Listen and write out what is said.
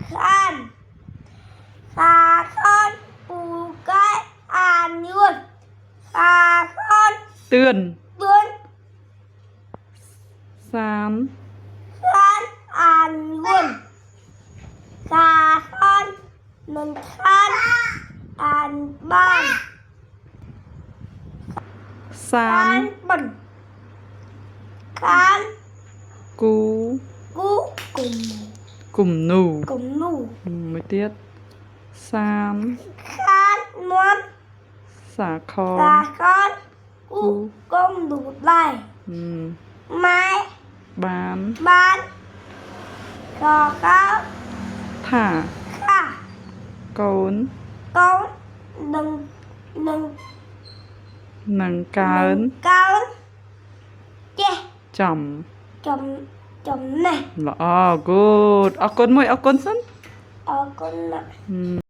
khan khá khôn bù cái an luôn khá khôn เตือน tuôn 3 khan an luôn khá khôn mình khan an ban 3 khan bẩn khan กู cú cùng กลุ่มหนู cùng nụ ไม่เตียด3 khan muôn สาคร khá khôn cú công đủ lại อืม mai บ้าน bán gò cáo ท่า khá โกน con đừng đừng หนังการ cao chè จ chồng chồng này ำละอ๋อ good เอาก้นมวยเอาก้นสัน ở con này อืม